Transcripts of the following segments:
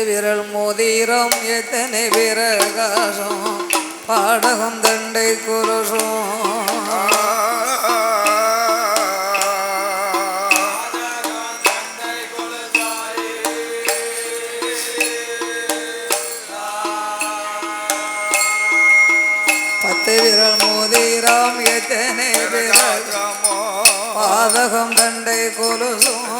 விரல் மோதிரம் எத்தனை விரகாசம் பாடகம் தண்டை குருசும் பத்து விரல் மோதிரம் எத்தனை விரகாசமோ பாதகம் தண்டை குருசும்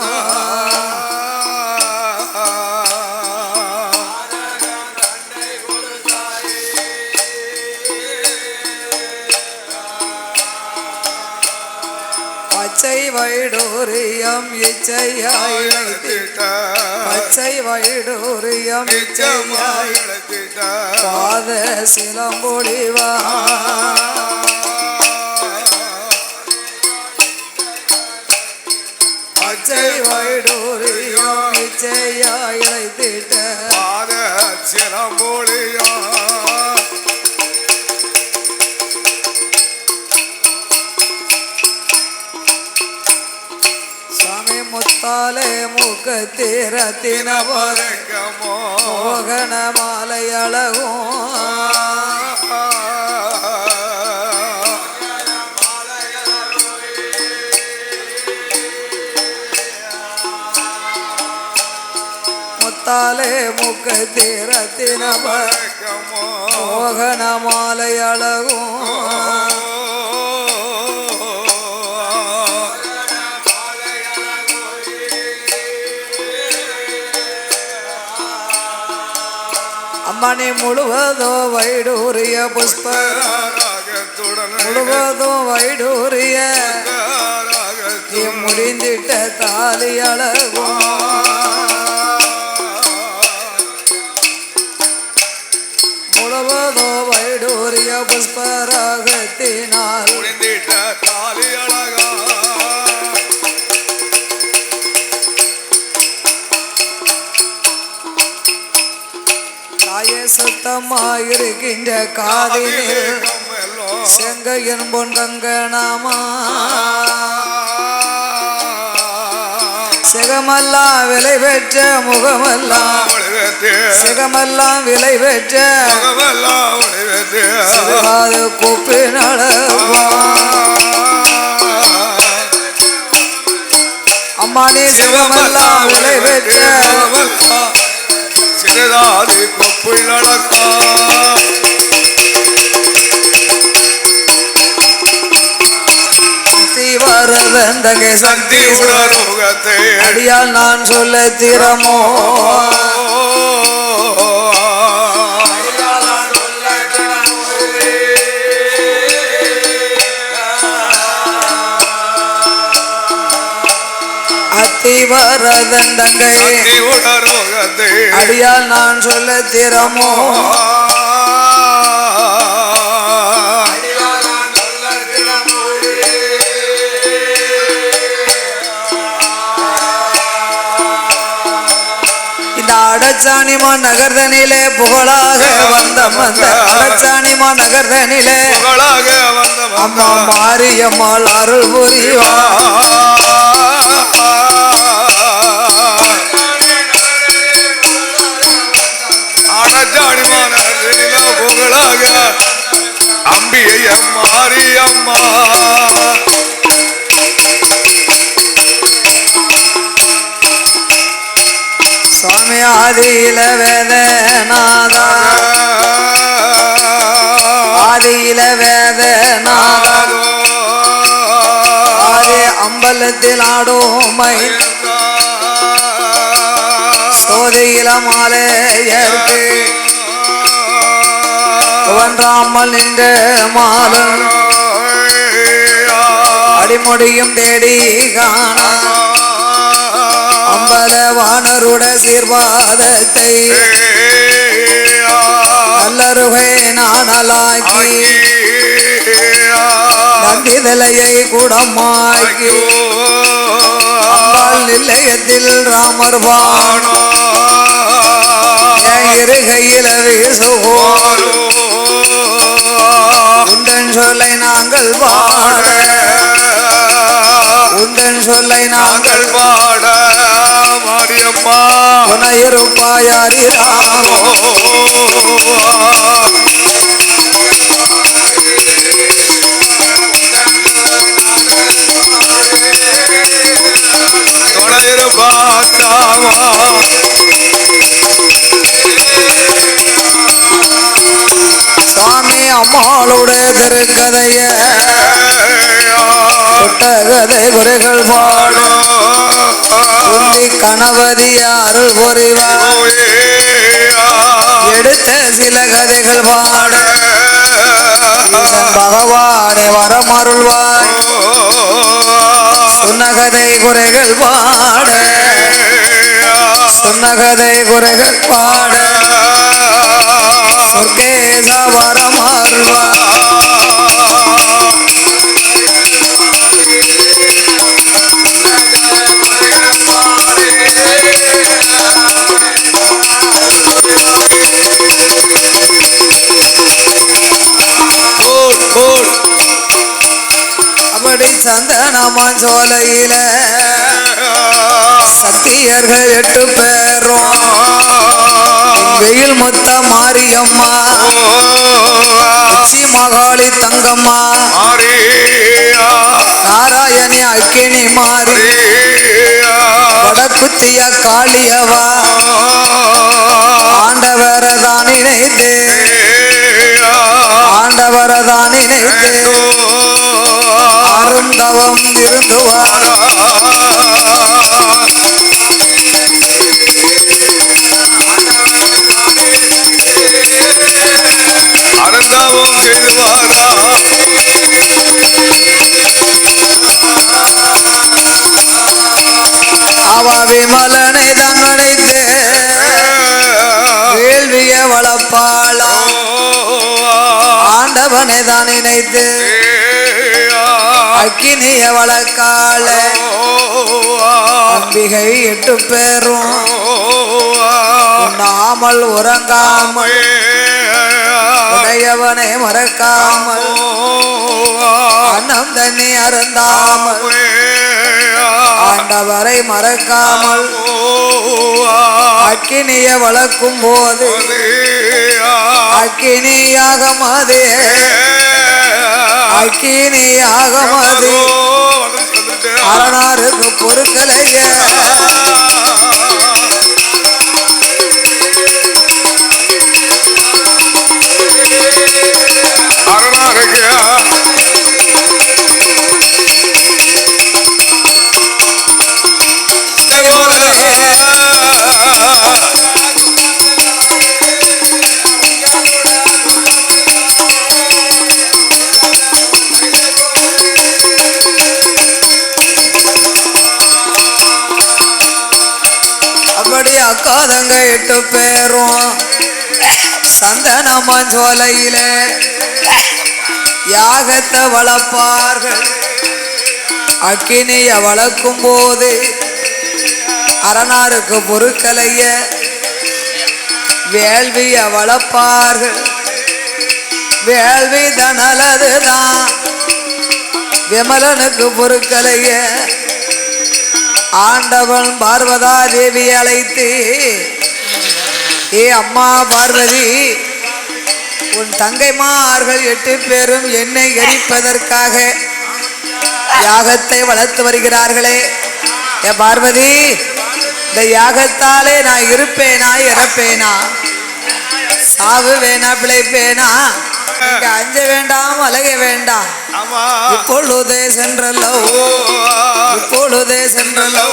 பச்சை வைடூரியம் இச்சையாய் பச்சை வைடூரியம் இச்சையாய் பாத சிலம்பொழிவா பச்சை வைடூரியம் இச்சையாய் இழைத்திட்ட பாத சிலம்பொழிவா முத்தாலே முகத்திரத்தின மோகன மாலை அழகும் முத்தாலே முகத்திரத்தின மோகன மாலை அழகும் அம்மணி முழுவதோ வைடூரிய புஷ்ப முழுவதோ வைடூரிய முடிந்திட்ட தாலி அழகும் முழுவதோ வைடூரிய புஷ்பராகத்தினால் முடிந்திட்ட தாலி அழகா சுத்தமாயிருக்கின்ற காதில் செங்கையன் பொன்கங்கணமா சிகமெல்லாம் விலை பெற்ற முகமெல்லாம் சிகமெல்லாம் விலை பெற்ற சிறுகாது கூப்பினளவா அம்மானி சிகமெல்லாம் விலை பெற்ற சிறதாதி கொப்பு நடக்கா வரதந்தகை சக்தி உடரோகத்தை அடியால் நான் சொல்ல திறமோ வரதண்டங்கை அடியால் நான் சொல்ல திறமோ இந்த அடச்சாணிமா நகர்தனிலே புகழாக வந்த அடச்சாணிமா நகர்தனிலே புகழாக வந்த அம்மா மாரியம்மாள் அருள் புரிவா புகழாக அம்பிய மாரியம்மா சுவாமி ஆதியில வேதநாதா ஆதியில வேதநாதா ஆதி அம்பலத்தில் ஆடோமை சோதியில மாலையர்க்கு ராமல் நின்ற மாலன் அடிமுடியும் தேடி காண அம்பல வானருட சீர்வாதத்தை நல்லருகை நாணலாக்கி நந்திதலையை குடமாக்கி அம்பாள் நிலையத்தில் ராமர் வானோ இருகையில வீசுவோர் உந்தன் சொல்லை நாங்கள் பாட உந்தன் சொல்லை நாங்கள் பாட துணையிருப்பாயாரி ராமோ சுவாமி அம்மாளோட திருக்கதைய கதை குறைகள் பாடும் சொல்லி கணபதி அருள் புரிவார் எடுத்த சில கதைகள் பாட பகவானே வரமருள்வார் சொன்ன கதை குறைகள் பாட சொன்ன கதை குறைகள் பாட சொர்க்கேச வரமருள்வார் அப்படி சந்தனமான் சோலையில சத்தியர்கள் 8 பேரும் வெயில் மொத்த மாரியம்மா உச்சி மகாளி தங்கம்மா நாராயணி அக்கினி மாறி வடக்குத்திய காளியவா ஆண்டவரதான் நினைத்து ஆண்டவரதான் நினைத்து அருந்தவம் இருந்துவார் அருந்தவம் செய்துவாரா அவ விமலனை தங்கனைத்து வேள்விய வளப்பாளா ஆண்டவனை தான் நினைத்து அக்கினிய வளக்கால அம்பிகை 8 பேரும் உண்ணாமல் உறங்காமல் உடையவனை மறக்காமல் அன்னம் தண்ணி அருந்தாமல் ஆண்டவரை மறக்காமல் அக்கினிய வளர்க்கும் போது அக்கினியாக மதே அக்கினியாக மதே அரணாருக்கு பொருட்களைய அக்காதங்க 8 பேரும் சந்தனமான் சோலையிலே யாகத்தை வளர்ப்பார்கள் அக்கினிய வளர்க்கும் போது அரணாருக்கு பொருட்களைய வேள்விய வளர்ப்பார்கள் வேள்வி தனலதுதான் விமலனுக்கு பொருட்களைய ஆண்டவன் பார்வதா தேவி அழைத்து ஏ அம்மா பார்வதி உன் தங்கைமார்கள் 8 பேரும் என்னை எரிப்பதற்காக யாகத்தை வளர்த்து வருகிறார்களே ஏ பார்வதி இந்த யாகத்தாலே நான் இருப்பேனா இறப்பேனா சாவுவேனா பிழைப்பேனா அஞ்ச வேண்டாம் அழக வேண்டாம் இப்பொழுதே சென்றல்லோ இப்பொழுதே சென்றல்லோ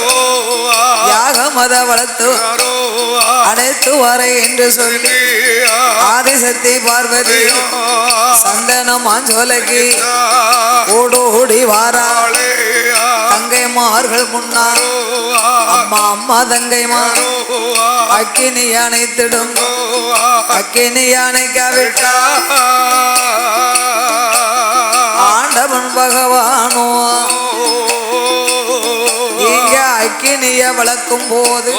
யாக மத வளர்த்து அனைத்து வரை என்று சொல்லி ஆதிசக்தி பார்வதி சந்தனமான் சோலைக்கு ஓடோடி வாராளே தங்கைமார்கள் முன்னால் அம்மா அம்மா தங்கைமார் அக்கினி அணைத்திடும் அக்கினி அணைக்காவிட்டா ஆண்டவன் பகவானோ இங்க அக்கினிய வளர்க்கும் போது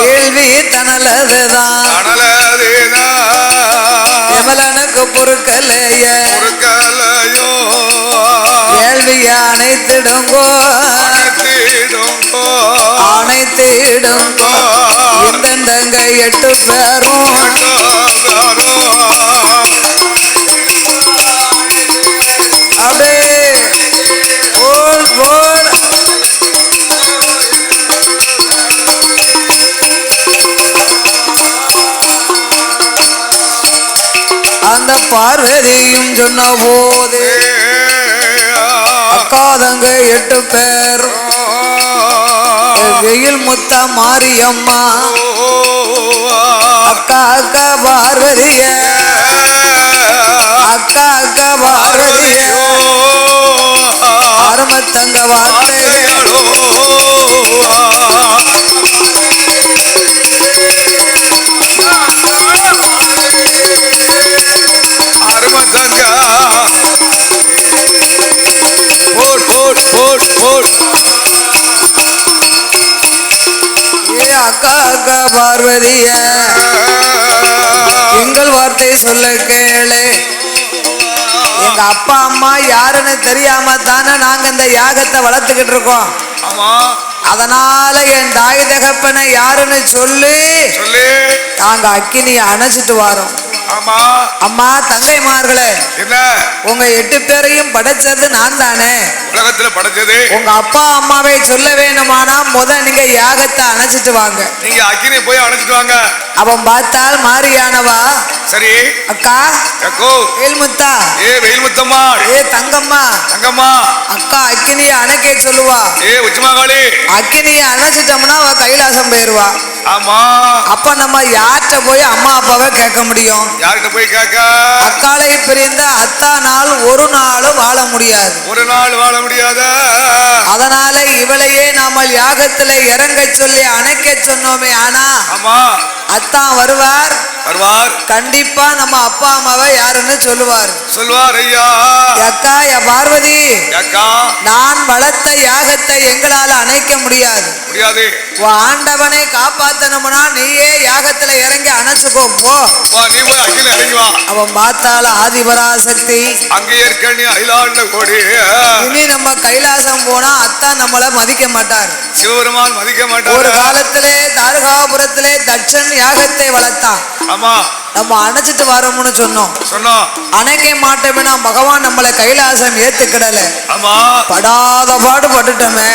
கேள்வி தனலதுதான் விமலனுக்கு பொருட்களைய கேள்விய அணைத்திடுங்கோ அனைத்திடும் இந்தங்க 8 பேரும் அப்படியே போல் போல் அந்த பார்வதியும் சொன்ன போது அக்காதங்க 8 பேர் வெயில் முத்த மாரியம்மா அக்கா அக்கா பார்வதிய அக்கா அக்கா பார்வதிய ஆரம்பத்தங்க வார்த்தை அக்கா அக்கா பார்வதிய எங்கள் வார்த்தை சொல்ல கேளு. எங்க அப்பா அம்மா யாருன்னு தெரியாம தானே நாங்க இந்த யாகத்தை வளர்த்துக்கிட்டு இருக்கோம். அதனால என் தாய் தகப்பனை யாருன்னு சொல்லி நாங்க அக்கினிய அணைச்சிட்டு வரோம். அம்மா தங்கைமார்களே, உங்க 8 பேரையும் படைச்சது நான் தானே. உலகத்துல படைச்சது உங்க அப்பா அம்மாவை சொல்ல வேணுமானா நீங்க யாகத்தை அணைச்சிட்டு வாங்க. நீங்க அக்கினியை போய் அணைச்சிட்டு வாங்க. அவன் பார்த்தால் மாரியானவா. சரி அக்கா அக்கோ வேல்முத்தா வேல்முத்தம்மா தங்கம்மா தங்கம்மா அக்கா அக்கினிய அணைக்க சொல்லுவா. உச்சிமாகாளி அக்கினிய அணைச்சிட்டோம்னா அவ கைலாசம் போயிருவா. ஆமா அப்ப நம்ம யார்கிட்ட போய் அம்மா அப்பாவை கேட்க முடியும்? யார்கிட்ட போய் கேட்க? அக்காலை பிரிந்த அத்தா நாள் ஒரு நாளும் வாழ முடியாது. ஒரு நாள் வாழ முடியாத. அதனால இவளையே நாம யாகத்துல இறங்க சொல்லி அணைக்க சொன்னோமே. ஆனா ஆமா அத்தான் வருவார் கண்டிப்பா நம்ம அப்பா அம்மாவை யாருன்னு சொல்லுவார். ஐயா அக்கா பார்வதி, நான் வளர்த்த யாகத்தை எங்களால அணைக்க முடியாது. ஆண்டவனை காப்பாத்தணும்னா நீயே யாகத்துல இறங்கி அணைச்சுக்கோ போ. அவன் பார்த்தால ஆதிபராசக்தி இனி நம்ம கைலாசம் போனா அத்தான் நம்மள மதிக்க மாட்டார். சிவபெருமான் மதிக்க மாட்டார். ஒரு காலத்திலே தாரகாபுரத்திலே தட்சன் யாகத்தை வளர்த்தான். நம்ம அணைச்சிட்டு வரோம்னு சொன்னோம். அணைக்க மாட்டோம்னா பகவான் நம்மளை கைலாசம் ஏத்துக்கிடல. படாத பாடு பட்டுட்டோமே.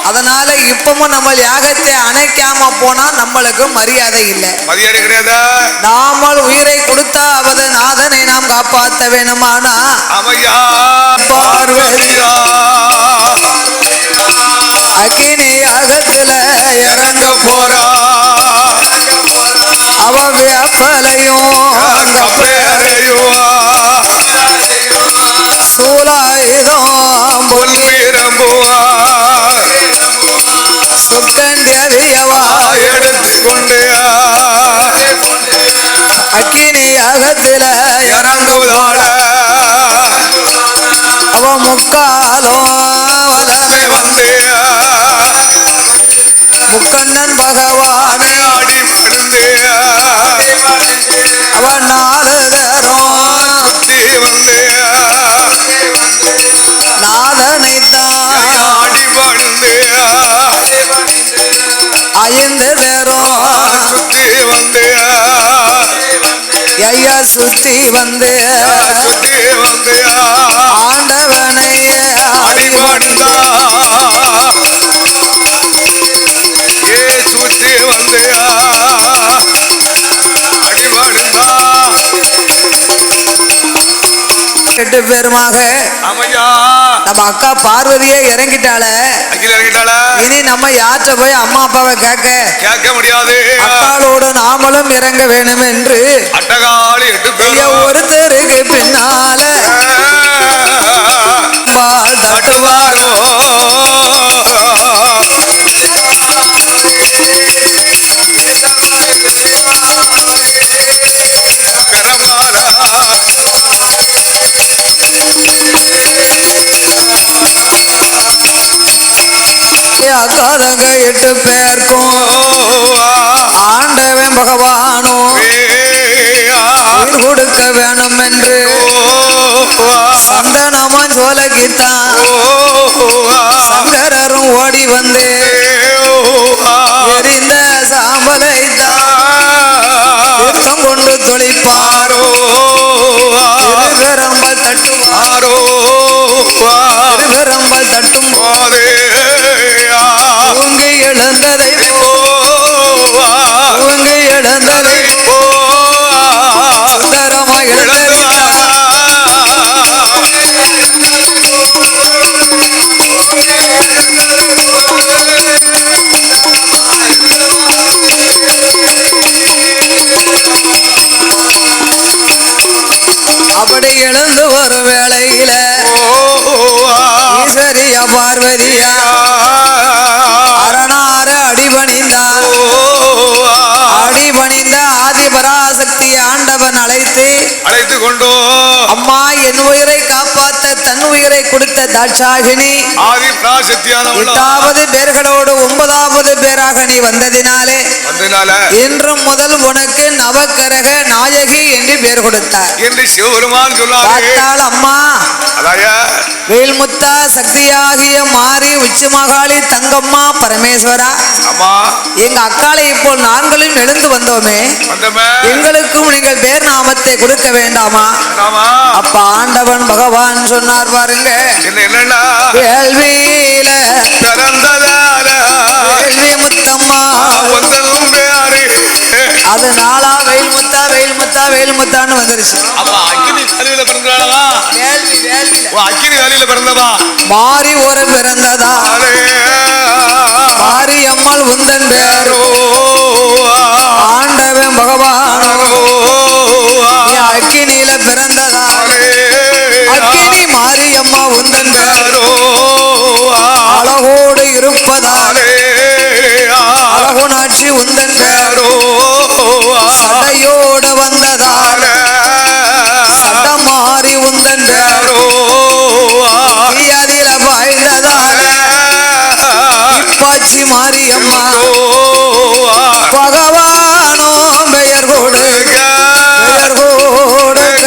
அதனால இப்பவும் நம்ம யாகத்தை அணைக்காம போனா நம்மளுக்கு மரியாதை இல்லை. நாமல் உயிரை கொடுத்தாவது நாதனை நாம் காப்பாற்ற வேணுமானா பார்வதியா அக்கினி யாகத்துல இறங்க போறா. அவ வேப்பலையும் சூலாயுதம் சுக்கண்டியவா எடுத்துக்கொண்டு அக்கினி யாகத்துல இறங்குவதால அவ முக்காலும் வலமே வந்து முக்கண்ணன் பகவானே ஆடி படுந்து அவன் 4 தரம் வந்து நாதனைத்தான் ஆடி படுந்து 5 தரம் சுத்தி வந்து ஐயா சுத்தி வந்து ஆண்டவனை ஆடி படுந்தா சுத்தி வந்து அடிபடுந்தா 8 பேருமாக நம்ம அக்கா பார்வதியே இறங்கிட்டாள. இனி நம்ம யார்கிட்ட போய் அம்மா அப்பாவை கேட்க முடியாது. அக்காளோடு நாமளும் இறங்க வேணும் என்று அட்டகாளி 8 பேர் ஒருத்தருக்கு பின்னால தட்டுவாரோ அக்காதங்க 8 பேருக்கும் ஆண்டவன் பகவானும் உயிர் கொடுக்க வேணும் என்று சந்தனமும் சோலகித்தான் சங்கரரும் ஓடி வந்து தட்டுவாரோ திருவரம்பல் தட்டும் போதே தூங்கி எழுந்ததை தூங்கி எழுந்ததை சுந்தரமா எழுந்தறிந்தார் அப்படி எழுந்து வரும் வேளையில ஈஸ்வரியா பார்வதியா அரணார அடிபணிந்தார். அடிபணிந்த ஆதிபராசக்தி ஆண்டவன் அழைத்து கொண்டோ அம்மா என் உயிரை காப்பாத்த தன் உயிரை கொடுத்த தாட்சாகினி ஆதி பராசக்தியானவள் 8வது பேர்களோடு 9வது பேராக நீ வந்ததினாலே இன்றும் முதல் உனக்கு நவக்கரக நாயகி என்று பேர் கொடுத்தார் என்று சிவபெருமான் சொன்னார். அம்மா வேல்முத்தா சக்தியாகிய மாறி உச்சி மகாளி தங்கம்மா பரமேஸ்வரா எங்க அக்காலை இப்போ நாங்களும் எழுந்து வந்தோமே எங்களுக்கும் நீங்கள் பேர் நாமத்தை கொடுக்க வேண்டாமா? அப்ப ஆண்டவன் பகவான் சொன்னார் பாருங்க, வேள்வியில பிறந்ததால வேள்வி முத்தம்மா அதனால வேல்முத்தா வேல்முத்தா வேல்முத்தான்னு வந்துருச்சு. மாறி ஒரு பிறந்ததா மாறி அம்மாள் உந்தன் பேரோ ஆண்டவன் பகவான் அக்கினியில பிறந்ததா அக்கினி மாரியம்மா உந்தன் பேரோ அழகோடு இருப்பதாலே அழகுனாட்சி உந்தன் பேரோ சடையோடு வந்ததால சட மாறி உந்தன் பேரோ அதில பாய்ந்ததால இப்பாச்சி மாரியம்மா பகவானோ பெயர் கொடுக்க பெயர் கொடுக்க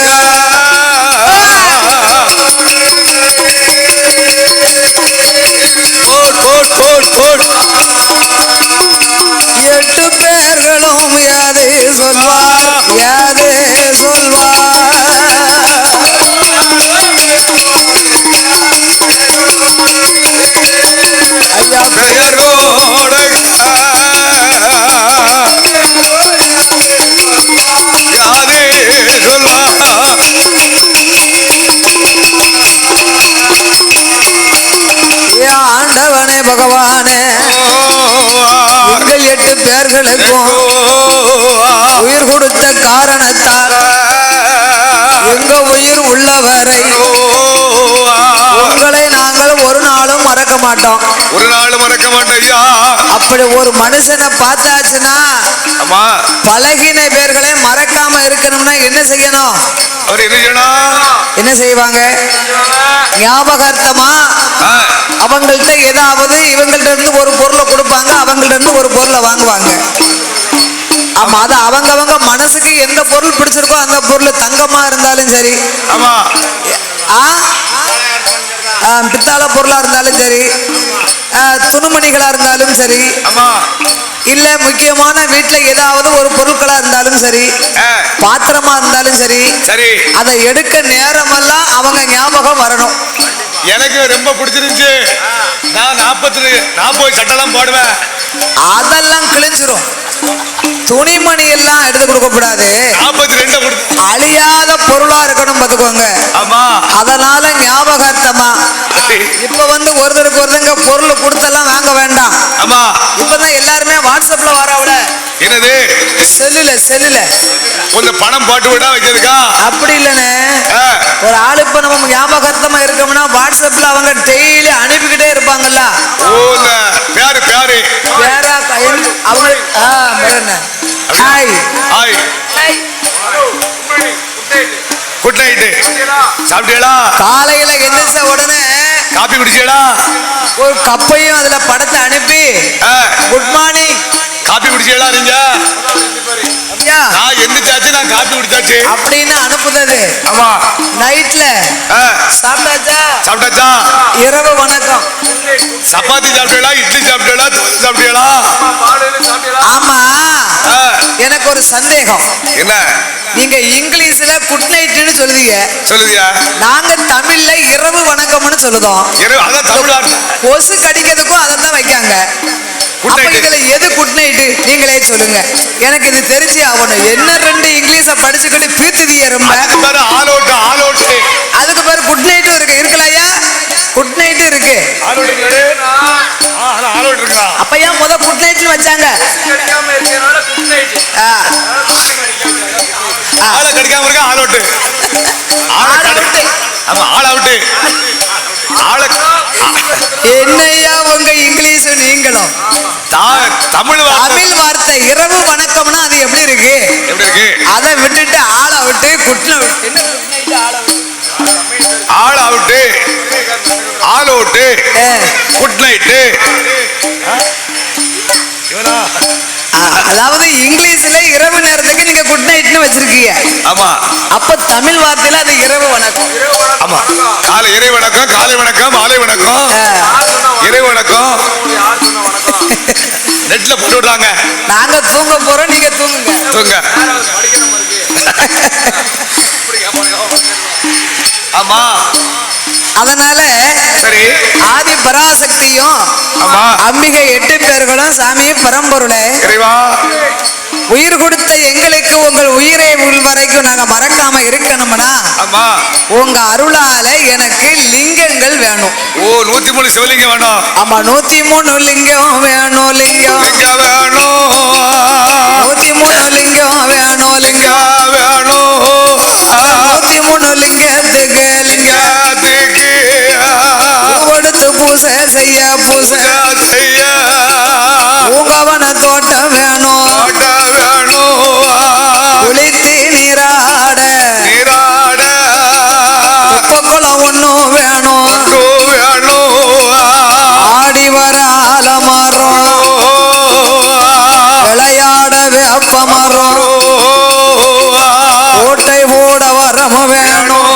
எட்டு பேர்களும் யாதே சொல்வார் யாதே சொல்வார் ஐயா பெயர் ஆண்டவனே பகவானே எங்கள் 8 பேர்களுக்கும் உயிர் கொடுத்த காரணத்தால் எங்க உயிர் உள்ளவரை உங்களை நாங்கள் ஒரு நாளும் மறக்க மாட்டோம். ஒரு நாளும் மறக்க மாட்டோம். அப்படி ஒரு மனுஷனை பார்த்தாச்சுன்னா பழகின பேர்களை மறக்காம இருக்கணும்னா என்ன செய்யணும்? அவர் என்ன செய்யணும்? என்ன செய்வாங்க? ஞாபகார்த்தமா அவங்கள்ட்ட ஏதாவது இவங்கள்ட்ட இருந்து ஒரு பொருளை கொடுப்பாங்க, அவங்கள்ட்ட இருந்து ஒரு பொருளை வாங்குவாங்க. ஆமா, அது அவங்க மனசுக்கு எந்த பொருள் பிடிச்சிருக்கோ அந்த பொருள் தங்கமா இருந்தாலும் சரி, பித்தாள பொருளா இருந்தாலும் சரி, துணுமணிகளா இருந்தாலும் சரி, இல்ல முக்கியமான வீட்டுல ஏதாவது ஒரு பொருட்களா இருந்தாலும் சரி, பாத்திரமா இருந்தாலும் சரி, அதை எடுக்க நேரமெல்லாம் அவங்க ஞாபகம் வரணும். எனக்கு ரொம்ப பிடிச்சிருந்துச்சு. நான் 40 சட்டெல்லாம் போடுவேன். அதெல்லாம் கிழிஞ்சிரும். துணிமணி எல்லாம் எடுத்து கொடுக்க கூடாது. 42 அழியாத பொருளா இருக்கணும் பாத்துக்கோங்க. அதனால ஞாபகார்த்தமா இப்ப ஒருத்தருக்கு ஒருத்தங்க பொருள் கொடுத்தெல்லாம் வாங்க வேண்டாம். இப்பதான் எல்லாருமே வாட்ஸ்அப்ல வரவிட என்னது செல்லுல கொஞ்சம் பணம் போட்டு விட வைக்கிறதுக்கா? அப்படி இல்லன்னு ஒரு ஆளு இப்ப நம்ம ஞாபகார்த்தமா இருக்கோம்னா வாட்ஸ்அப்ல அவங்க டெய்லி அனுப்பிக்கிட்டே இருப்பாங்கல்ல. பேரா அவங்க குட் நைட் சாப்பிட்டீங்களா? காலையில எந்திரிச்ச உடனே காபி குடிச்சீங்களா? ஒரு கப்பையும் அதுல படத்தை அனுப்பி குட் மார்னிங் காபி குடிச்சீங்களா? நீங்க நான் எந்திரிச்சாச்சு, நான் காபி குடிச்சாச்சு அப்படின்னு அனுப்புனது. ஆமா, நைட்ல சாப்பிட்டாச்சா? இரவு வணக்கம். சப்பாத்தி சாப்பிட்டீங்களா? இட்லி சாப்பிட்டீங்களா? தோசை சாப்பிட்டீங்களா? ஆமா, எனக்கு ஒரு சந்தேகம். என்ன? நீங்க இங்கிலீஷ்ல குட் நைட்னு சொல்லுவீங்க. சொல்லுதியா? நாங்க தமிழ்ல இரவு வணக்கம்னு சொல்லுதோம். அதான் தமிழ் வார்த்தை. கொசு கடிக்கிறதுக்கும் அதை தான் வைக்காங்க. அப்ப இதுல எது குட் நைட் நீங்களே சொல்லுங்க. எனக்கு இது தெரிஞ்சே ஆகணும். என்ன ரெண்டு இங்கிலீஷ படிச்சுக்கிட்டு பீத்துவிய ரொம்ப. All out all out. அதுக்கு பேரு குட் நைட்டும் இருக்கு. இருக்கலையா? குட் நைட் இருக்கு. ஆல் அவுட் இருக்கு. ஆல் அவுட் இருக்கா? அப்ப ஏன் முத குட் நைட்னு வச்சாங்க? கடிக்காம இருக்கனால குட் நைட். ஆள கடிக்காம இருக்க ஆல் அவுட். All out. ஆமா ஆல் அவுட். ஆள என்னையா உங்க இங்கிலீஷ் நீங்களும் தமிழ் வார்த்தை இரவு வணக்கம்னா அது எப்படி இருக்கு? எப்படி இருக்கு? அதை விட்டுட்டு ஆள் அவுட்டு குட்ல all out all out good night. அதாவது இங்கிலீஷ்ல இரவு நேரத்துக்கு நீங்க குட் நைட்னு வச்சிருக்கீங்க. ஆமா. அப்ப தமிழ் வார்த்தையில அது இரவு வணக்கம். ஆமா. காலை இறை வணக்கம், காலை வணக்கம், மாலை வணக்கம், இறை வணக்கம். நெட்ல போட்டு விடுறாங்க. நாங்க தூங்க போறோம், நீங்க தூங்குங்க. தூங்க. ஆமா. அதனால சரி. ஆதி பராசக்தியும் அம்பிகை 8 பேர்களும் சாமி பரம்பொருளே இறைவா உயிர் கொடுத்த எங்களுக்கு உங்கள் உயிரை வரைக்கும் நாங்க மறக்காம இருக்கணும்னா உங்க அருளால எனக்கு லிங்கங்கள் வேணும். ஓ 103 சிவலிங்கம் வேணும். ஆமா 103 லிங்கம் வேணும். லிங்கம் வேணும். 103 லிங்கம் வேணும். லிங்கம் வேணும். 103 லிங்கத்துக்கு லிங்கத்துக்கு கொடுத்து பூசை செய்ய பூசை செய்ய உங்கவன தோட்டம் வேணும். குளித்து நீராட நீராட உப்பக்குளம் ஒண்ணும் வேணும். ஆடி வர ஆலமரம் விளையாட வேப்ப மரம் கோட்டை போட வரம் வேணும்.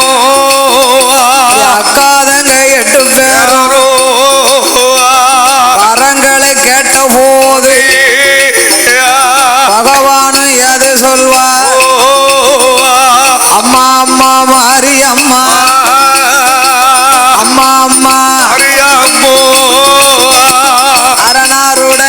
அக்காதங்க 8 பேரும் வரங்களை கேட்ட போது பகவானும் எது சொல்வா? அம்மா அம்மா மாரி அம்மா அம்மா அம்மா அரணாருட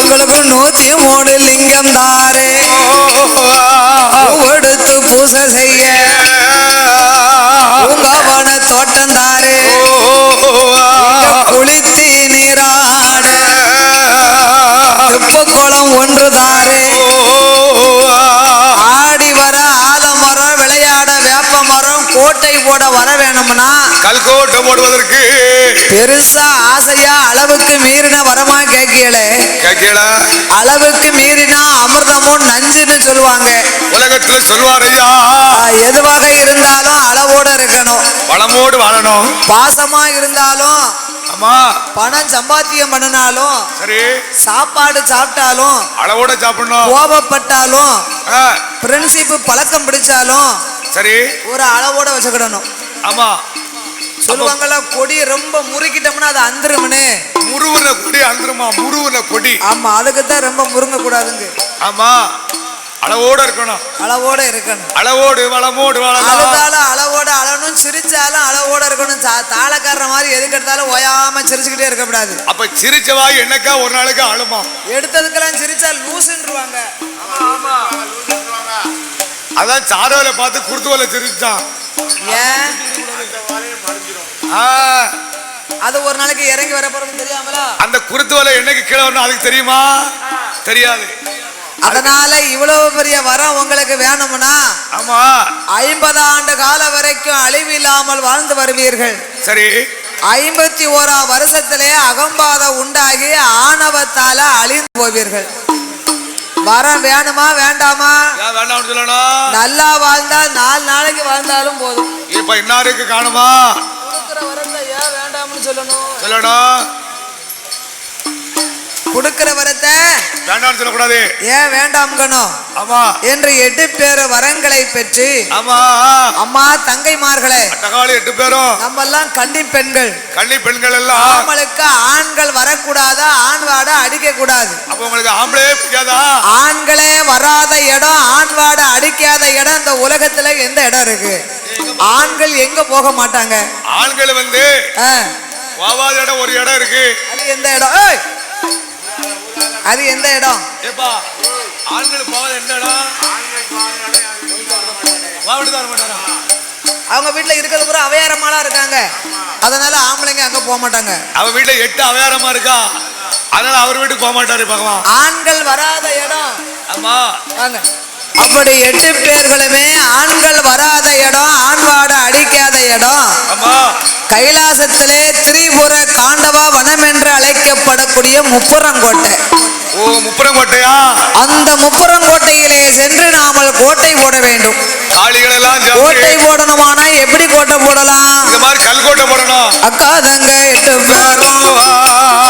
உங்களுக்கு 103 லிங்கம் தாரே எடுத்து பூசை செய்ய உங்கவன தோட்டம் தாரே குளித்து நீராட உப்பக்குளம் ஒன்று தாரே ஆடி வர ஆலமரம் விளையாட வேப்ப மரம் கோட்டை போட வர வேணும்னா கல்கோட்டை போடுவதற்கு பெருசா ஆசையா அளவுக்கு மீறின வரமா கேட்கல. அளவுக்கு மீறினா அமிர்தமும் நஞ்சுன்னு சொல்லுவாங்க. உலகத்துல சொல்வாரையா எதுவாக இருந்தாலும் அளவோட இருக்கணும். வளமோடு வாழணும். பாசமா இருந்தாலும் ஆமா. பணம் சம்பாத்தியம் பண்ணினாலும் சரி. சாப்பாடு சாப்பிட்டாலும் அளவோட சாப்பிடணும். கோபப்பட்டாலும் பிரின்சிப் பழக்கம் பிடிச்சாலும் சரி ஒரு அளவோட வச்சுக்கிடணும். ஆமா. சொல்லுவாங்கல்ல கொடி ரொம்ப முறுக்கிட்டோம்னா அது அந்துரும்னு. முருவன கொடி அந்துருமா? முருவன கொடி. ஆமா அதுக்கு தான் ரொம்ப முருங்க கூடாதுங்க. ஆமா. அளவோட இருக்கணும். அளவோட இருக்கணும். அளவோடு வளமோடு வாழணும். அழுதாலும் அளவோட அழணும், சிரிச்சாலும் அளவோட இருக்கணும். தாளக்காரற மாதிரி எதுக்கு எடுத்தாலும் ஓயாம சிரிச்சுக்கிட்டே இருக்க கூடாது. அப்ப சிரிச்சவா என்னக்கா ஒரு நாளைக்கு அழுமா? எடுத்ததுக்கெல்லாம் சிரிச்சா லூசுன்றுவாங்க. ஆமா லூசுன்றுவாங்க. அதான் சாரோல பார்த்து குருத்துவல சிரிச்சான். ஏன் அது ஒரு நாளைக்கு இறங்கி வர போறது தெரியாமலா? அந்த குருத்துவல என்னைக்கு கீழே வரணும் அதுக்கு தெரியுமா? தெரியாது. அதனால இவ்வளவு பெரிய வரம் உங்களுக்கு வேணும்னா ஆமா 50 ஆண்டு கால வரைக்கும் அழிவில்லாமல் வாழ்ந்து வருவீர்கள். சரி. 51ஆம் வருஷத்திலே அகம்பாதம் உண்டாகி ஆணவத்தால அழிந்து போவீர்கள். வரம் வேணுமா வேண்டாமா? வேண்டாம் சொல்லணும். நல்லா வாழ்ந்தா 4 நாளைக்கு வாழ்ந்தாலும் போதும். இப்ப இன்னாருக்கு காணுமா? கொடுக்கிற வரத்தை ஏன் வேண்டாம்னு சொல்லணும்? சொல்லணும். கொடுக்கிற வரத்தை வேண்டாம்னு சொல்லக்கூடாது. ஏன் வேண்டாம்கணும்? ஆமா என்று 8 பேர் வரங்களை பெற்று ஆமா அம்மா தங்கைமார்களே அட்டகாலி 8 பேரும் நம்ம எல்லாம் கன்னி பெண்கள். கன்னி பெண்கள் எல்லாம் நம்மளுக்கு ஆண்கள் வரக்கூடாதா, ஆண் வாட அடிக்க கூடாது. அப்ப உங்களுக்கு ஆம்பளே பிடிக்காதா? ஆண்களே வராத இடம், ஆண் வாட அடிக்காத இடம் இந்த உலகத்துல எந்த இடம் இருக்கு? ஆண்கள் எங்க போக மாட்டாங்க. ஆண்கள் வந்து போவாத இடம் ஒரு இடம் இருக்கு. அது எந்த இடம்? அது எந்த இடம்? ஏப்பா ஆண்கள் போவாத என்ன இடம்? அவங்க வீட்டுல இருக்கிறது பூரா அவையாரமாலா இருக்காங்க. அதனால ஆம்பளைங்க அங்க போக மாட்டாங்க. அவ வீட்டுல 8 அவையாரமா இருக்கா, அதனால அவர் வீட்டுக்கு போக மாட்டாரு பகவான். ஆண்கள் வராத இடம். ஆமா வாங்க. அப்படி 8 பேர்களுமே ஆண்கள் வராத இடம், ஆண்வாட அடிக்காத இடம். ஆமா கைலாசத்திலே திரிபுர காண்டவ வனம் என்று அழைக்கப்படக்கூடிய முப்புறங்கோட்டை. ஓ முப்புறங்கோட்டையா? அந்த முப்புறங்கோட்டையிலே சென்று நாமல் கோட்டை போட வேண்டும். காளிகள் எல்லாம் கோட்டை போடணுமானா எப்படி கோட்டை போடலாம்? இந்த மாதிரி கல்கோட்டை போடணும். அக்கா தங்க 8 பேரும்,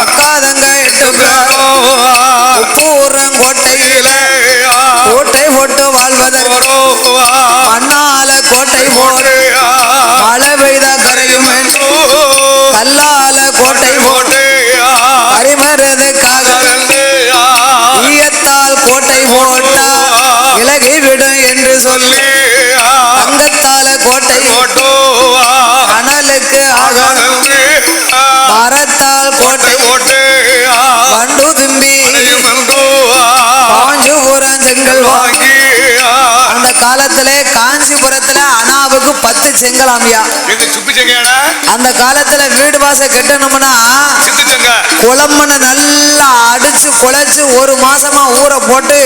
அக்கா தங்க 8 பேரும் முப்புறங்கோட்டையிலே கோட்டை போட்டு வாழ்வதற்கு மண்ணால கோட்டை போட்டு மழை பெய்த கரையும் கல்லால கோட்டை போட்டு பரிமறதுக்காக ஈயத்தால் கோட்டை போட்டா இலகை விடும் என்று சொல்லி தங்கத்தால கோட்டை போட்டு அனலுக்கு ஆக மரத்தால் கோட்டை போட்டு வண்டு தும்பி காஞ்சிபுரம் செங்கல் வாங்கி. அந்த காலத்திலே காஞ்சிபுரத்துல அனாவுக்கு 10 செங்கலாமியா. அந்த காலத்துல வீடு வாசல் கட்டணும்னா குளமண்ண நல்லா அடிச்சு குழைச்சு 1 மாசமா ஊற போட்டு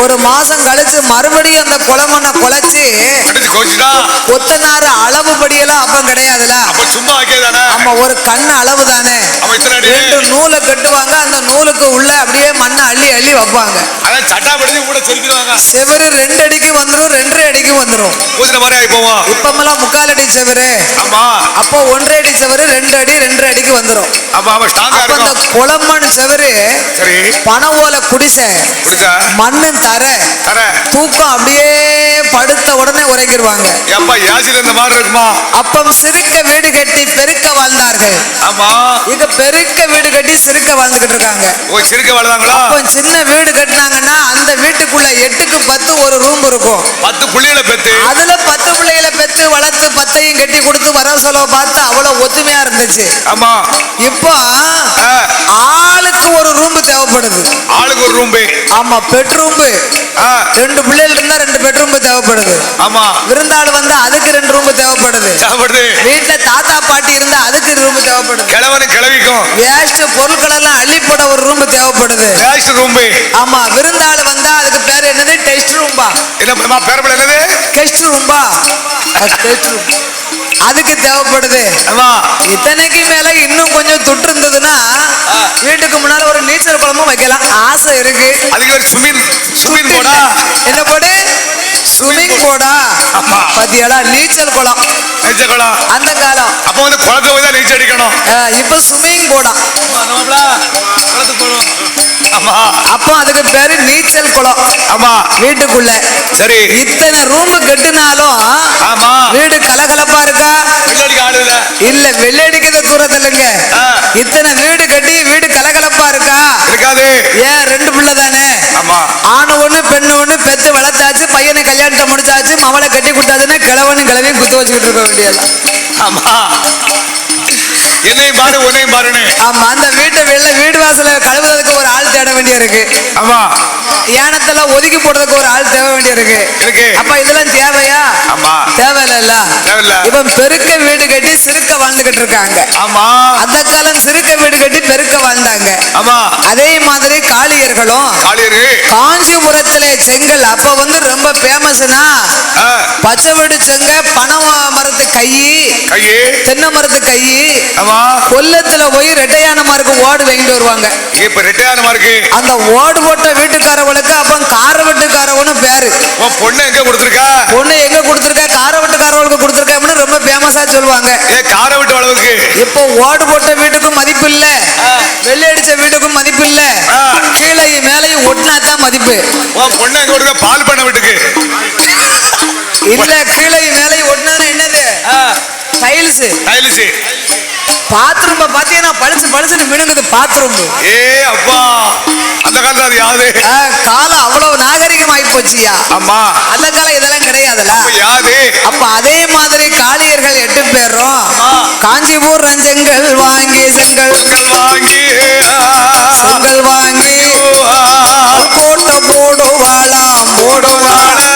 1 மாசம் கழிச்சு மறுபடியும் அந்த குளமண்ண குழைச்சு கொத்தனாறு அளவு படியெல்லாம் அப்ப கிடையாதுல. நம்ம ஒரு கண்ணு அளவு தானே. 2 நூலை கட்டுவாங்க. அந்த நூலுக்கு உள்ள அப்படியே மண்ணை அள்ளி அள்ளி வைப்பாங்க. செவரு 2 அடிக்கு வந்துரும், 2.5 அடிக்கு வந்துரும். இப்பமெல்லாம் 3/4 அடி செவரு. அப்போ 1.5 அடி செவரு 2 அடி 2.5 அடிக்கு வந்துரும். அந்த குளமண் செவரு பனை ஓலை குடிசை மண்ணு தர தூக்கம் அப்படியே படுத்த உடனே உரைக்கிடுவாங்க. அப்பம் சிறுக்க வீடு கட்டி பெருக்க வாழ்ந்தார்கள். இங்க பெருக்க வீடு கட்டி சிறுக்க வாழ்ந்துகிட்டு இருக்காங்க. அப்ப சின்ன வீடு கட்டினாங்கன்னா அந்த வீட்டுக்குள்ள 8க்கு 10 ஒரு ரூம் இருக்கும். 10 பிள்ளைகளை பெத்து அதுல 10 பிள்ளைகளை பெத்து வளர்த்து 10ஐயும் கட்டி கொடுத்து வர செலவு பார்த்து அவ்வளவு ஒத்துமையா இருந்துச்சு. இப்போ ஆளுக்கு ஒரு ரூம் தேவைப்படுது. ஆளுக்கு ஒரு ரூம். ஆமா பெட்ரூம். 2 பிள்ளைகள் இருந்தா 2 பெட்ரூம் தேவைப்படுது. ஆமா விருந்தாளு வந்தா அதுக்கு 2 ரூம் தேவைப்படுது. வீட்டுல தாத்தா பாட்டி இருந்தா அதுக்கு ரூம் தேவைப்படுது. கிழவனு கிழவிக்கும் வேஸ்ட் பொருட்கள் எல்லாம் அள்ளி போட ஒரு ரூம் தேவைப்படுது. Waste room. ஆமா விருந்தாளு வந்தா அதுக்கு பேர் என்னது? டெஸ்ட் ரூம்பா. என்ன பேர் என்னது? டெஸ்ட் ரூம்பா. டெஸ்ட் ரூம் அதுக்கு தேவைப்படுது. இத்தனைக்கு மேல இன்னும் கொஞ்சம் தொற்று இருந்ததுன்னா வீட்டுக்கு முன்னால ஒரு நீச்சல் குளமும் வைக்கலாம். ஆசை இருக்கு. அதுக்கு ஒரு ஸ்விமிங் போடா. என்ன போடு? ஸ்விமிங் போடா. பாத்தியாடா நீச்சல் குளம். நீச்சல் குளம் அந்த காலம். அப்ப வந்து குளத்துல போய் தான் நீச்சல் அடிக்கணும். இப்ப ஸ்விமிங் போடா. அப்போ அதுக்கு பேரு நீச்சல் குளம். ஆமா வீட்டுக்குள்ள. சரி இத்தனை ரூம் கட்டினாலும் ஆமா வீடு கலகலப்பா இருக்கா? இல்ல வெள்ளடிக்கிற தூரத்துல இல்லைங்க. இத்தனை வீடு கட்டி வீடு கலகலப்பா இருக்கா? இருக்காது. ஏன் 2 பிள்ளை தானே. ஆமா ஆணு 1 பெண்ணு 1 பெத்து வளர்த்தாச்சு. பையனை கல்யாணத்தை முடிச்சாச்சு. மவளை கட்டி கொடுத்தாச்சுன்னா கிழவனும் கிழவையும் குத்து வச்சுக்கிட்டு இருக்க வேண்டியது. ஆமா என்னையும் பாரு உன்னையும் பாருன்னு. ஆமா அந்த வீட்டை வீடு வாசல கழுவுறதுக்கு ஒரு ஆள் தேட வேண்டிய இருக்கு. ஆமா யானத்தெல்லாம் ஒதுக்கி போடுறதுக்கு ஒரு ஆள் தேவை வேண்டிய இருக்கு. அப்ப இதெல்லாம் தேவையா? ஆமா தேவையில்ல. இப்ப பெருக்க வீடு கட்டி சிறுக்க வாழ்ந்துகிட்டு இருக்காங்க. ஆமா அந்த காலம் சிறுக்க வீடு கட்டி பெருக்க வாழ்ந்தாங்க. ஆமா அதே மாதிரி காளியர்களும் காஞ்சிபுரத்திலே செங்கல் அப்ப வந்து ரொம்ப பேமஸ்னா பச்சை வீடு செங்க பனை மரத்து கை தென்னை மரத்து கை. கொல்லத்துல போய் ரெட்டையான மார்க்கு ஓடு வாங்கிட்டு வருவாங்க. இப்ப ரெட்டையான மார்க்கு அந்த ஓடு போட்ட வீட்டுக்காரவளுக்கு அப்ப கார வீட்டுக்காரவனு பேரு. பொண்ணு எங்க கொடுத்திருக்கா? பொண்ணு எங்க கொடுத்திருக்கா? கார வீட்டுக்காரவளுக்கு கொடுத்திருக்கா ரொம்ப பேமஸா சொல்லுவாங்க. கார வீட்டு அளவுக்கு இப்போ ஓடு போட்ட வீட்டுக்கும் மதிப்பு இல்ல, வெள்ளை அடிச்ச வீட்டுக்கும் மதிப்பு இல்ல, கீழையும் மேலையும் ஒட்டினாதான் மதிப்பு. பொண்ணு எங்க வீட்டுக்கு பால் பண்ண வீட்டுக்கு இல்ல, கீழையும் மேலையும் ஒட்டினா என்னது? டைல்ஸ். டைல்ஸ். பாத்ரூம் பாத்தீங்கன்னா பளிச்சு பளிச்சுன்னு மினுங்குது பாத்ரூம். ஏ அப்பா, அந்த காலத்துல அது யாது? காலம் அவ்வளவு நாகரிகம் ஆகி போச்சியா. ஆமா, அந்த காலம் இதெல்லாம் கிடையாதுல. யாது? அப்ப அதே மாதிரி காளியர்கள் 8 பேரும் காஞ்சிபுரம் செங்கல் வாங்கி செங்கல் வாங்கி செங்கல் வாங்கி கோட்டை போடுவாளா போடுவாளா.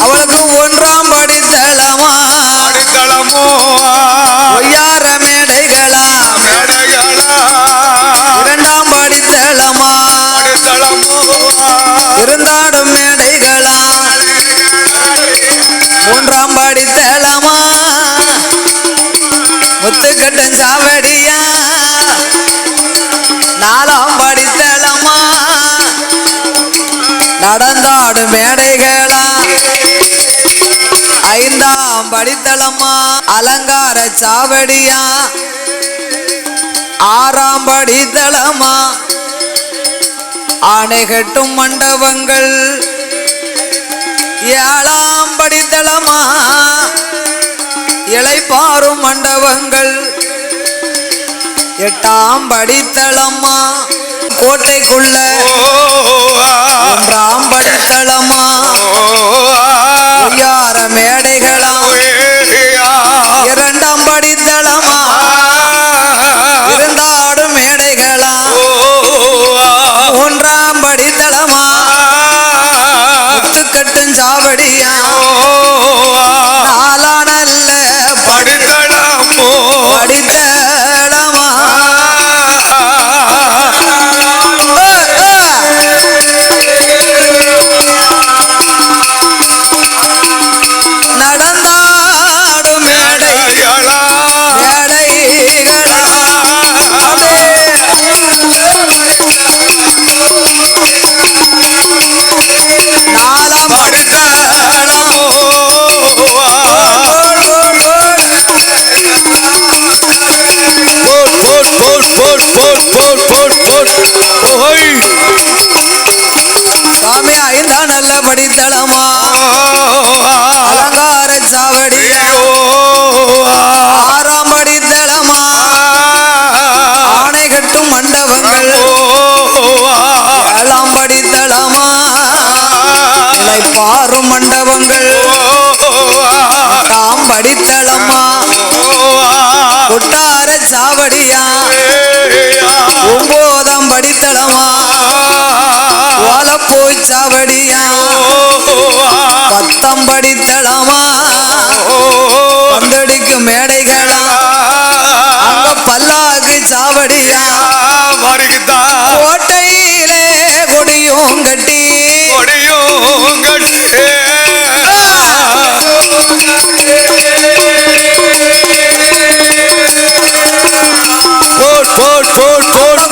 அவளுக்கு 1ஆம் படித்தளமா ஒய்யார மேடைகளா 2ஆம் படித்தளமா இருந்தாடும் மேடைகளா 3ஆம் படித்தளமா முத்துக்கட்டன் சாவடியா 4ஆம் படித்தளமா நடந்தாடும் மேடைகளா 5ஆம் படித்தளமா அலங்கார சாவடியா 6ஆம் படித்தளமா ஆணை கட்டும் மண்டபங்கள் 7ஆம் படித்தளமா இளைப்பாறும் மண்டபங்கள் 8ஆம் படித்தளமா கோட்டைக்குள்ள 1ஆம் படித்தளமா ஒய்யார மேடைகளா 2ஆம் படித்தளமா இருந்தாடும் மேடைகளா 3ஆம் படித்தளமா முத்துக்கட்டும் சாவடியா 4ஆம் நல்ல படித்தளமோ படித்தளமா நடந்தாடும் மேடைகளா மேடைகளா 4ஆம் படித்தளமோ சாமி 5ஆம் நல்ல படித்தளமா அலங்கார சாவடியா 6ஆம் படித்தளமா ஆணை கட்டும் மண்டபங்கள் 7ஆம் படித்தளமா இளைப்பாறும் மண்டபங்கள் 8ஆம் படித்தளமா கொட்டார சாவடியா 9ஆம் படித்தளமா ஓலப்பூ சாவடியா 10ஆம் படித்தளமா பந்தடிக்கும் மேடைகளா அங்க பல்லாக்கு சாவடியா கோட்டையிலே கொடியும் கட்டி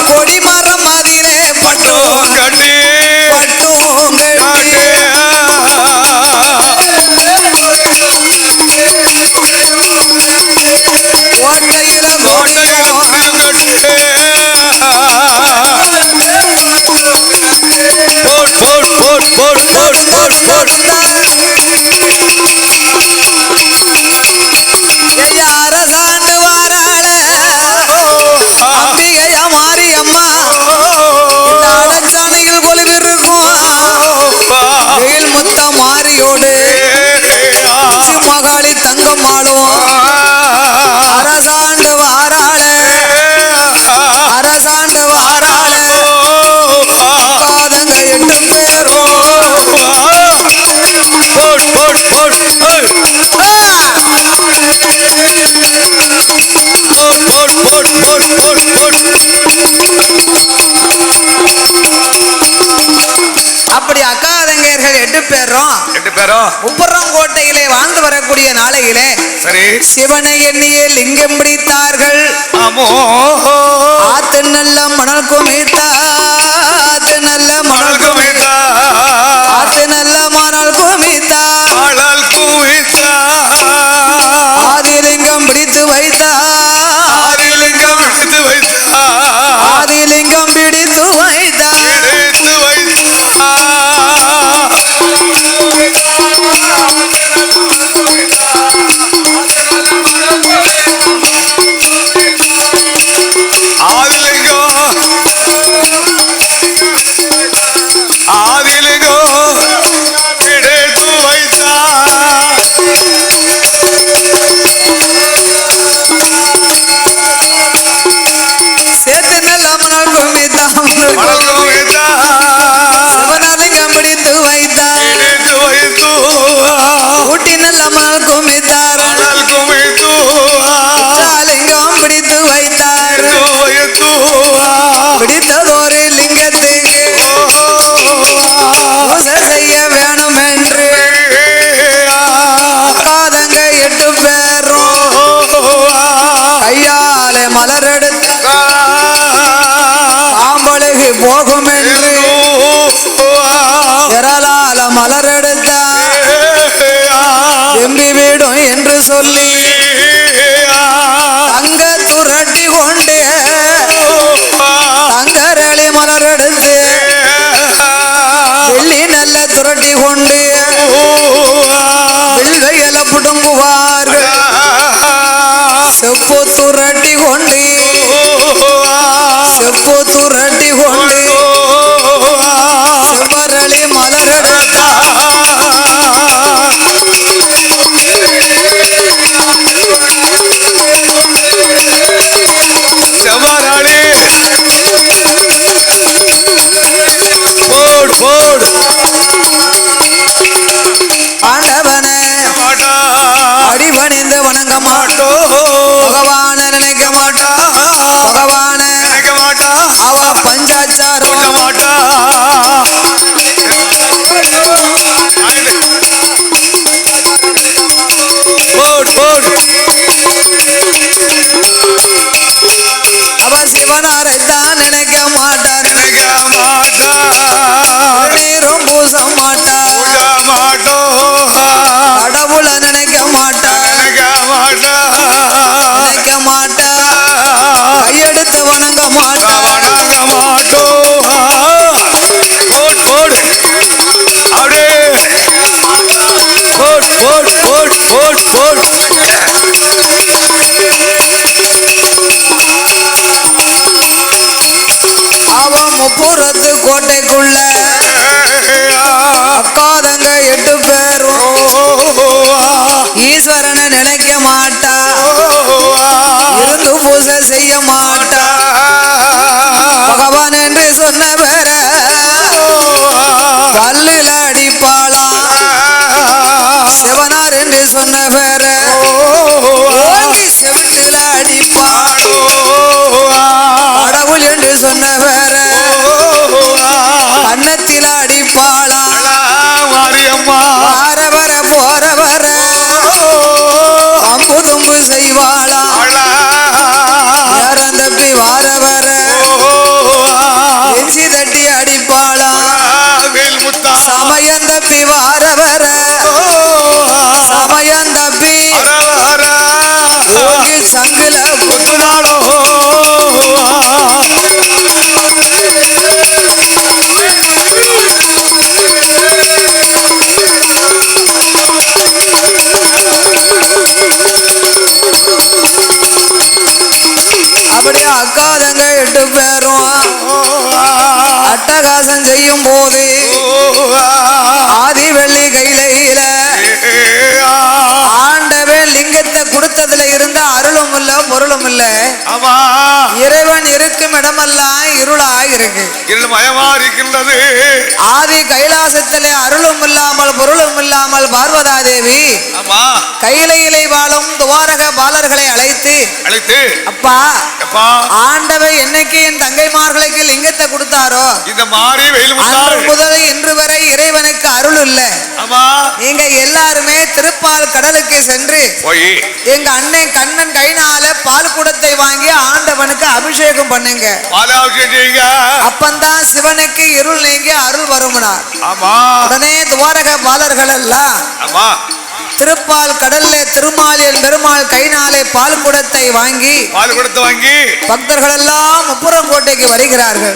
கொடி மரம் அதிலே பட்டும் கட்டி பட்டும் கட்டி கோட்டையில அரசாண்டு வாராள அம்பிகையா மாரியம்மா அடச்சாணிகள் கொலுவிருக்கும் வெயில் முத்த மாரியோடு மகாளி தங்கம்மாளும் அரசாண்டு வாராள அரசாண்டு வாராள காதங்க 8 பேரும் அப்படி அக்கா தங்கையர்கள் 8 பேரும் முப்பரம் கோட்டையிலே வாழ்ந்து வரக்கூடிய வரக்கூடிய நாளையிலே சரி சிவனை எண்ணிய லிங்கம் பிடித்தார்கள். ஆமோ ஆத்து நல்ல மணல் குமித்தா, ஆத்து நல்ல மணல் குமித்தா, ஆத்து நல்ல மணல் குமித்தா, மணல் குமித்தா, ஆதிலிங்கம் பிடித்து வைத்தா, ஆதிலிங்கம் பிடித்து வைத்தா, ஆதிலிங்கம் பிடித்து வைத்தா, பிடித்து வைத்தா, ஆதிலிங்கம் ஆதிலிங்கம் பிடித்து வைத்தா, சேத்து நல்ல மணல் குமித்தா, மணல் குமித்தா, சிவனாலிங்கம் பிடித்து வைத்தா, பிடித்து வைத்து ஊட்டி நல்ல மணல் குமித்தார், மணல் குமித்து லிங்கம் பிடித்து வைத்தார். வைத்து பிடித்ததொரு லிங்கத்துக்கு பூசை செய்ய வேணும் என்று காதங்க 8 பேரும் கையாலே மலரெடுத்து ஆம்பளுக்கு போகும் என்று விரலால மலரெடுத்த எம்பி வீடும் என்று சொல்லி தங்க துரட்டி கொண்டு தங்கரளி மலரெடுத்து வெள்ளி நல்ல துரட்டி கொண்டு வில்வையில புடுங்குவார்கள். செப்பு துரட்டி கொண்டு செப்பு துரட்டி கொண்டு செவ்வரளி மலரெடுத்த செவராளி போடு போடு ஆண்டவனே அடிபணிந்து வணங்க மாட்டோ, பகவான நினைக்க மாட்டா, பகவான நினைக்க மாட்டா, அவ பஞ்சாச்சாரம் சொல்ல மாட்டா, போடு போடு அவ சிவனாரைத்தான் நினைக்க மாட்டார், நினைக்க மாட்டா, நீரும் பூச மாட்டார், சொல்ல மாட்டோ, கடவுள நினைக்க மாட்டார், நினைக்க மாட்டா, நினைக்க மாட்டார், கையெடுத்து வணங்க மாட்டார். வணங்க மாட்டோ, போடு போடு அப்படியே போடு போடு போடு போடு போடு அவ முப்புறத்து கோட்டைக்குள்ள அக்காதங்க 8 பேரும் ஈஸ்வரனை நினைக்க மாட்டா, இருந்து பூசை செய்ய மாட்டா, பகவான் என்று சொன்ன பேர பல்லில் அடிப்பாளா, சிவனார் என்று சொன்ன பேர ஓங்கி செவிட்டில் அடிப்பாள், கடவுள் என்று சொன்ன பேர கன்னத்தில் அடிப்பாளா, மாரியம்மா வாரவர போறவர அம்பு தும்பு செய்வாளா, யாரம் தப்பி வாரவர எஞ்சி தட்டி அடிப்பாளா, சமயம் தப்பி வாரவர சமயம் தப்பி ஓங்கி சங்குல கொத்துனாலோ அப்படியே அக்காதங்க 8 பேரும் அட்டகாசம் செய்யும் போது ஆதி வெள்ளி கையில ஆண்டவன் லிங்கத்தை கொடுத்ததுல இருந்த அருளும் இல்ல பொருளும் இல்ல. ஆமா இறைவன் இருக்கும் இடமெல்லாம் இருளா இருக்கு, இருள்மயமா இருக்கின்றது. ஆதி கைலாசத்திலே அருளும் இல்லாமல் பொருளும் இல்லாமல் பார்வதா தேவி கையிலையிலே வாழும் துவாரக பாலர்களை அழைத்து அப்பா ஆண்டவர் என்னைக்கு என் தங்கைமார்களுக்கு லிங்கத்தை கொடுத்தாரோ இந்த மாதிரி முதல் இன்று வரை இறைவனுக்கு அருள் இல்ல. நீங்க எல்லாருமே திருப்பால் கடலுக்கு சென்று எங்க அண்ணன் கண்ணன் கைனால பால் குடத்தை வாங்கி ஆண்டவனுக்கு அபிஷேகம் பண்ணுங்க. அப்பந்தான் சிவனுக்கு இருள் நீங்கி அருள் வருமுனார். உடனே துவாரக பாலர்கள் எல்லாம் திருப்பால் கடல்ல திருமாலியன் பெருமாள் கைனாலே பால் குடத்தை வாங்கி பக்தர்கள் எல்லாம் முப்புறங்கோட்டைக்கு வருகிறார்கள்.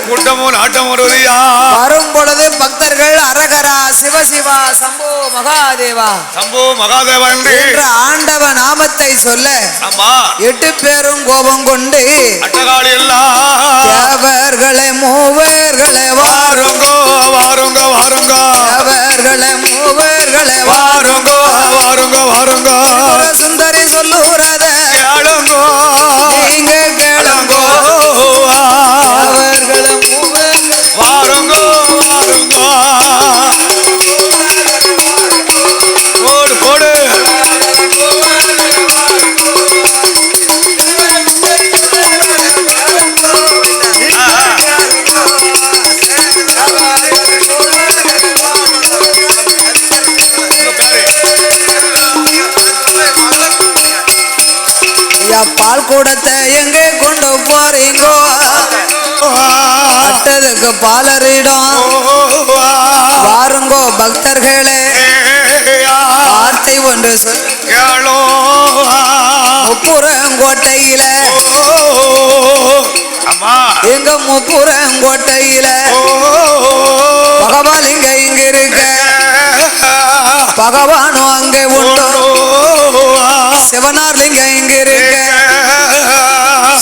வரும் பொழுது பக்தர்கள் அரகரா சிவசிவா சம்போ மகாதேவா என்ற ஆண்டவ நாமத்தை சொல்ல 8 பேரும் கோபம் கொண்டு தேவர்களே மூவர்களே வாருங்கோ வாருங்கோ வாருங்கோ தேவர்களே மூவர்களே வாருங்கோ வாருங்க வாருங்க சுந்தரி சொல்லுறத கேளுங்கோ நீங்க கேளுங்கோ அவர்களும் வாருங்கோ வாருங்கோ போடு போடு பால் கூடத்தை எங்கே கொண்டு போறீங்கோ அட்டதுக்கு பாலரிடம் வாருங்கோ பக்தர்களே வார்த்தை ஒன்று சொல்லோ முப்புறங்கோட்டையில எங்க முப்புறங்கோட்டையில பகவாலிங்க இங்க இருக்க பகவானும் அங்கே உண்டோ சிவனார் லிங்க இங்க இருக்க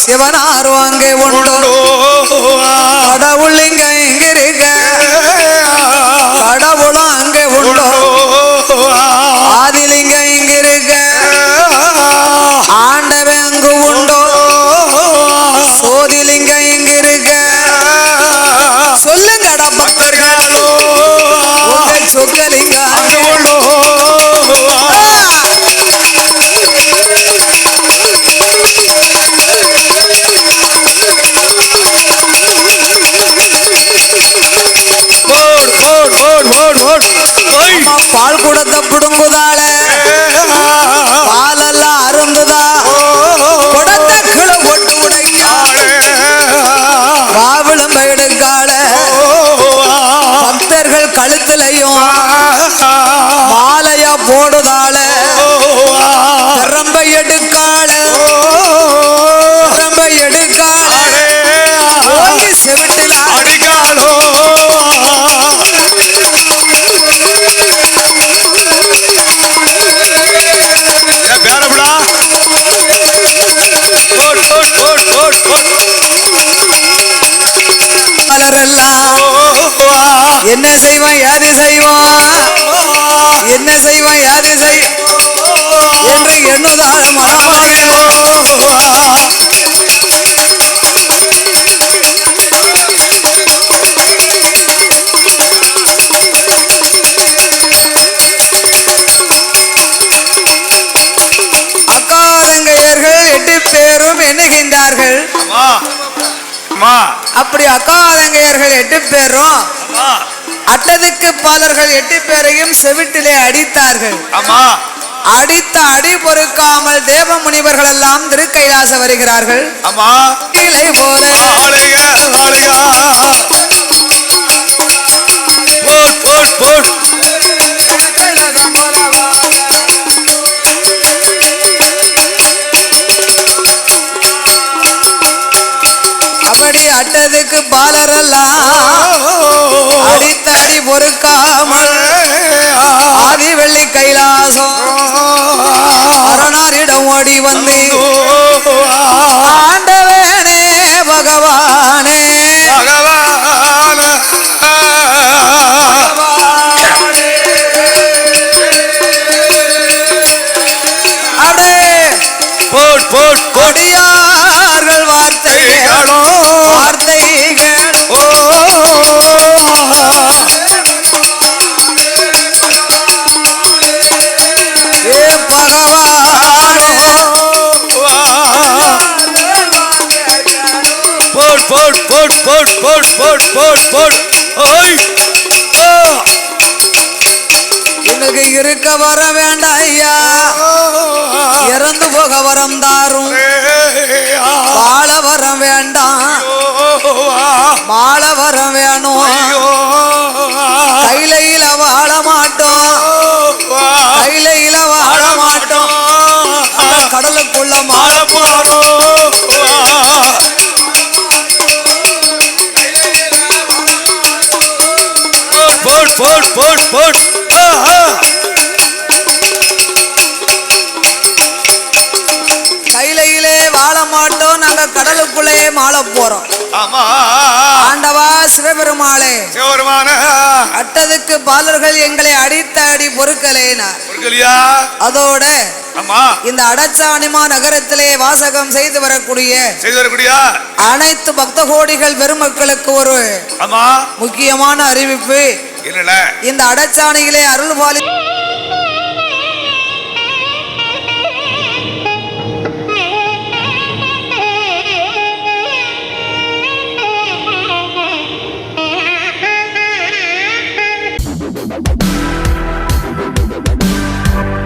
சிவனாரும் அங்கே உண்டோ கடவுள் லிங்க இங்க இருக்க கடவுளும் அங்கே உண்டோ ஆதிலிங்க இங்க இருக்க ஆண்டவன் அங்கு உண்டோ சோதிலிங்க இங்க இருக்க சொல்லுங்கடா பக்தர்களோ உங்கள் சொக்கலிங்க அங்கே உண்டோ பால் குடத்தை புடுங்குதாள பாலெல்லாம் அருந்துதா குடத்தை கிள ஒட்டு உடைக்காள பாவிளம் எடுக்காள பக்தர்கள் கழுத்திலையும் மாலையா போடுதாள ரொம்ப எடுக்காள ரொம்ப எடுக்காள செவிட்டில அடிக்காளோ என்ன செய்வான் யாது செய்வான் என்ன செய்வான் யாது செய் என்று எண்ணுதான மனமாக அக்காதங்கையர்கள் 8 பேரும் எண்ணுகின்றார்கள். அப்படி அக்காதங்கையர்கள் 8 பேரும் அட்டதுக்கு பாலர்கள் 8 பேரையும் செவிட்டிலே அடித்தார்கள். அடித்த அடி பொறுக்காமல் தேவ முனிவர்கள் எல்லாம் திருக்கைலாச வருகிறார்கள். இலை போல அப்படி அட்டதுக்கு பாலரெல்லாம் அடித்த அடி பொறுக்காமல் ஆதி வெள்ளி கைலாசம் அரணாரிடம் ஓடி வந்து ஆண்டவனே பகவானே அடே கொடியார்கள் வார்த்தைகளோ ஏ பகவானோ போட் போட் போட் போட் போட் போட் போட் போட் ஓய் எனக்கு இருக்க வர வேண்டாம் ஐயா, இறந்து போக வரம் தாரும். வாழ வரம் வேண்டாம், வாழ வரம் வேணும். கையில வாழ மாட்டோம், கையில வாழ மாட்டோம். கடலுக்குள்ள மாற போறோம். போட் போட் போட் போட் கையிலே வாழ மாட்டோம், நாங்க கடலுக்குள்ளே மாள போறோம். ஆண்டவா சிவபெருமாளே, அட்டதுக்கு பாலர்கள் எங்களை அடித்த அடி பொறுக்கலேனா. அதோட இந்த அடச்சாணிமா நகரத்திலே வாசகம் செய்து வரக்கூடிய அனைத்து பக்த கோடிகள் பெருமக்களுக்கு ஒரு முக்கியமான அறிவிப்பு. இந்த அடச்சாணியிலே அருள்பாலி